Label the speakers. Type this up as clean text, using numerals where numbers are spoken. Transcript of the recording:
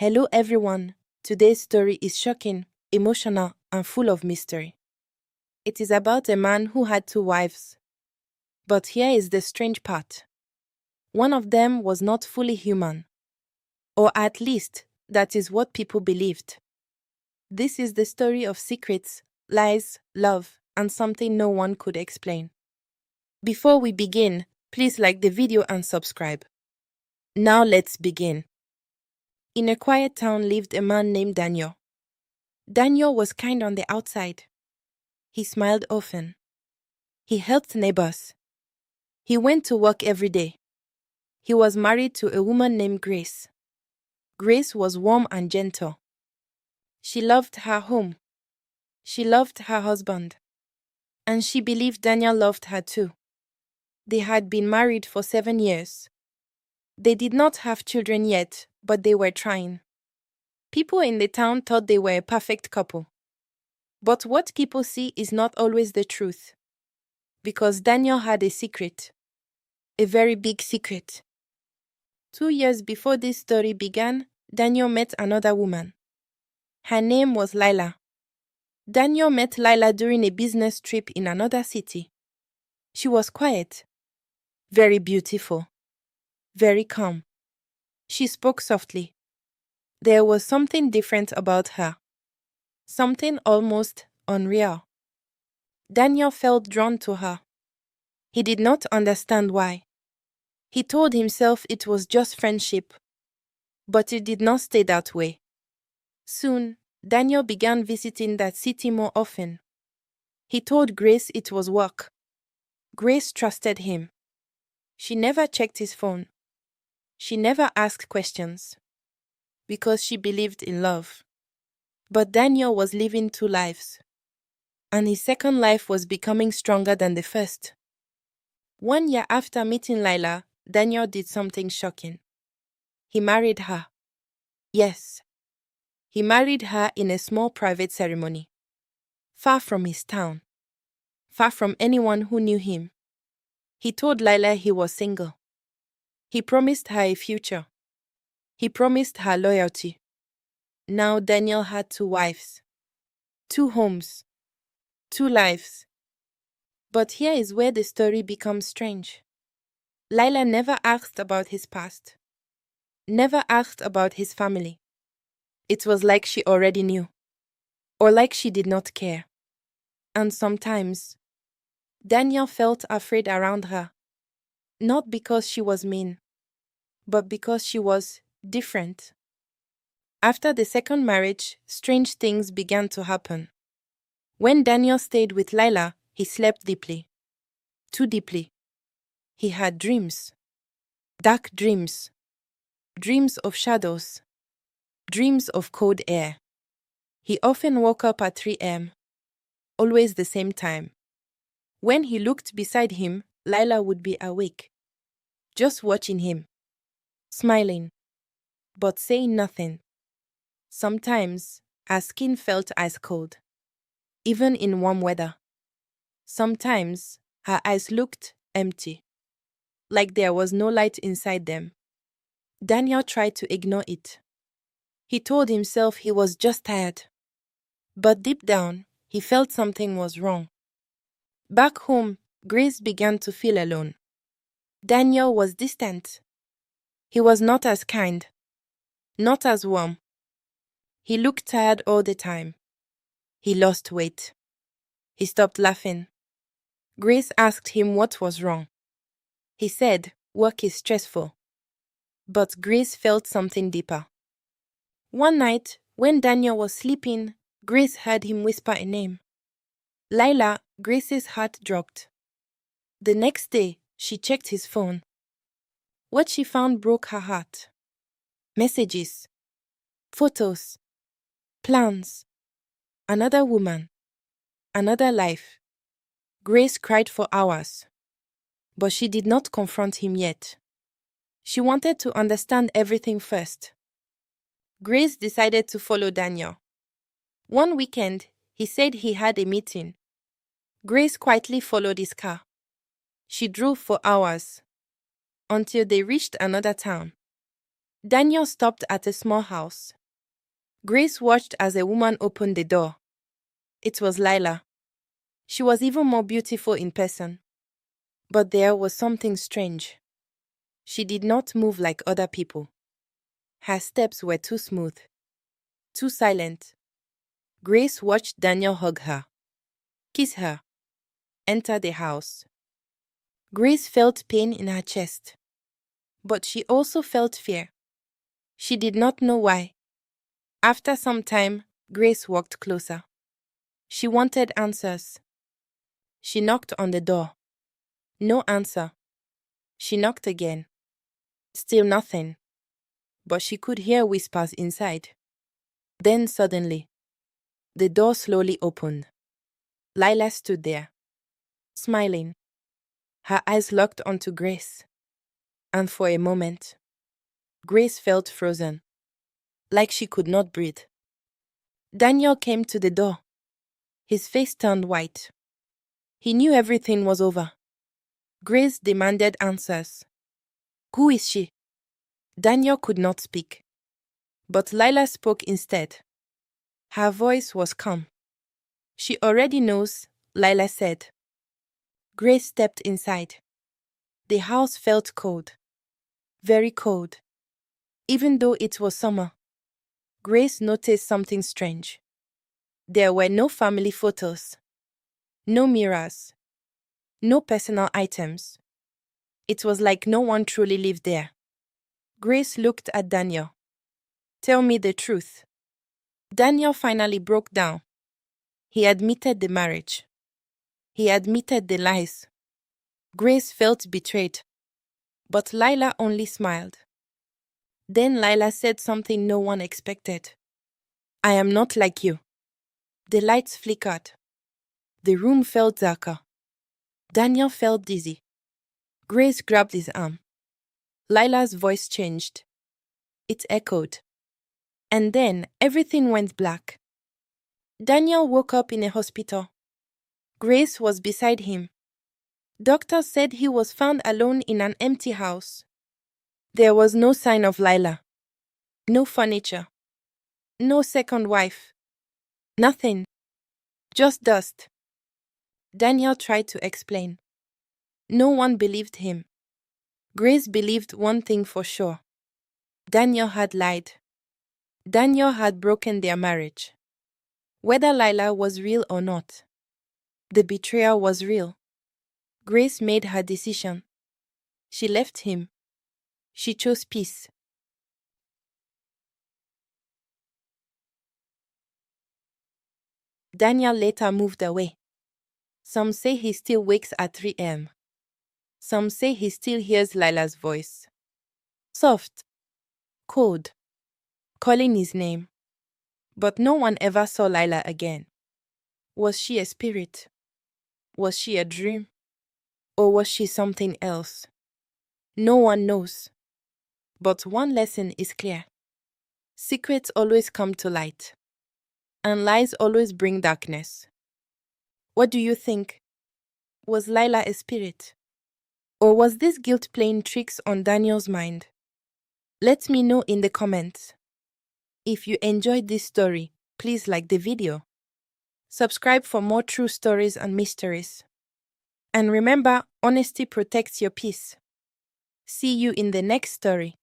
Speaker 1: Hello everyone. Today's story is shocking, emotional, and full of mystery. It is about a man who had two wives. But here is the strange part. One of them was not fully human. Or at least, that is what people believed. This is the story of secrets, lies, love, and something no one could explain. Before we begin, please like the video and subscribe. Now let's begin. In a quiet town lived a man named Daniel. Daniel was kind on the outside. He smiled often. He helped neighbors. He went to work every day. He was married to a woman named Grace. Grace was warm and gentle. She loved her home. She loved her husband. And she believed Daniel loved her too. They had been married for 7 years. They did not have children yet, but they were trying. People in the town thought they were a perfect couple. But what people see is not always the truth. Because Daniel had a secret. A very big secret. 2 years before this story began, Daniel met another woman. Her name was Lila. Daniel met Lila during a business trip in another city. She was quiet, very beautiful, very calm. She spoke softly. There was something different about her. Something almost unreal. Daniel felt drawn to her. He did not understand why. He told himself it was just friendship. But it did not stay that way. Soon, Daniel began visiting that city more often. He told Grace it was work. Grace trusted him. She never checked his phone. She never asked questions. Because she believed in love. But Daniel was living 2 lives. And his second life was becoming stronger than the first. 1 year after meeting Lila, Daniel did something shocking. He married her. Yes. He married her in a small private ceremony. Far from his town. Far from anyone who knew him. He told Lila he was single. He promised her a future. He promised her loyalty. Now Daniel had 2 wives. 2 homes. 2 lives. But here is where the story becomes strange. Lila never asked about his past. Never asked about his family. It was like she already knew. Or like she did not care. And sometimes, Daniel felt afraid around her. Not because she was mean, but because she was different. After the second marriage, strange things began to happen. When Daniel stayed with Lila, he slept deeply. Too deeply. He had dreams. Dark dreams. Dreams of shadows. Dreams of cold air. He often woke up at 3 a.m. Always the same time. When he looked beside him, Lila would be awake. Just watching him. Smiling. But saying nothing. Sometimes, her skin felt ice cold. Even in warm weather. Sometimes, her eyes looked empty. Like there was no light inside them. Daniel tried to ignore it. He told himself he was just tired. But deep down, he felt something was wrong. Back home, Grace began to feel alone. Daniel was distant. He was not as kind. Not as warm. He looked tired all the time. He lost weight. He stopped laughing. Grace asked him what was wrong. He said, work is stressful. But Grace felt something deeper. One night, when Daniel was sleeping, Grace heard him whisper a name. Lila, Grace's heart dropped. The next day, she checked his phone. What she found broke her heart. Messages. Photos. Plans. Another woman. Another life. Grace cried for hours. But she did not confront him yet. She wanted to understand everything first. Grace decided to follow Daniel. One weekend, he said he had a meeting. Grace quietly followed his car. She drove for hours. Until they reached another town. Daniel stopped at a small house. Grace watched as a woman opened the door. It was Lila. She was even more beautiful in person. But there was something strange. She did not move like other people. Her steps were too smooth, too silent. Grace watched Daniel hug her, kiss her, enter the house. Grace felt pain in her chest, but she also felt fear. She did not know why. After some time, Grace walked closer. She wanted answers. She knocked on the door. No answer. She knocked again. Still nothing. But she could hear whispers inside. Then suddenly, the door slowly opened. Lila stood there, smiling. Her eyes locked onto Grace. And for a moment, Grace felt frozen, like she could not breathe. Daniel came to the door. His face turned white. He knew everything was over. Grace demanded answers. Who is she? Daniel could not speak. But Lila spoke instead. Her voice was calm. She already knows, Lila said. Grace stepped inside. The house felt cold. Very cold. Even though it was summer. Grace noticed something strange. There were no family photos. No mirrors. No personal items. It was like no one truly lived there. Grace looked at Daniel. Tell me the truth. Daniel finally broke down. He admitted the marriage. He admitted the lies. Grace felt betrayed. But Lila only smiled. Then Lila said something no one expected. I am not like you. The lights flickered. The room felt darker. Daniel felt dizzy. Grace grabbed his arm. Lila's voice changed. It echoed. And then everything went black. Daniel woke up in a hospital. Grace was beside him. Doctors said he was found alone in an empty house. There was no sign of Lila. No furniture. No second wife. Nothing. Just dust. Daniel tried to explain. No one believed him. Grace believed one thing for sure. Daniel had lied. Daniel had broken their marriage. Whether Lila was real or not, the betrayal was real. Grace made her decision. She left him. She chose peace. Daniel later moved away. Some say he still wakes at 3 a.m. Some say he still hears Lila's voice. Soft, cold, calling his name. But no one ever saw Lila again. Was she a spirit? Was she a dream? Or was she something else? No one knows. But one lesson is clear. Secrets always come to light. And lies always bring darkness. What do you think? Was Lila a spirit? Or was this guilt playing tricks on Daniel's mind? Let me know in the comments. If you enjoyed this story, please like the video. Subscribe for more true stories and mysteries. And remember, honesty protects your peace. See you in the next story.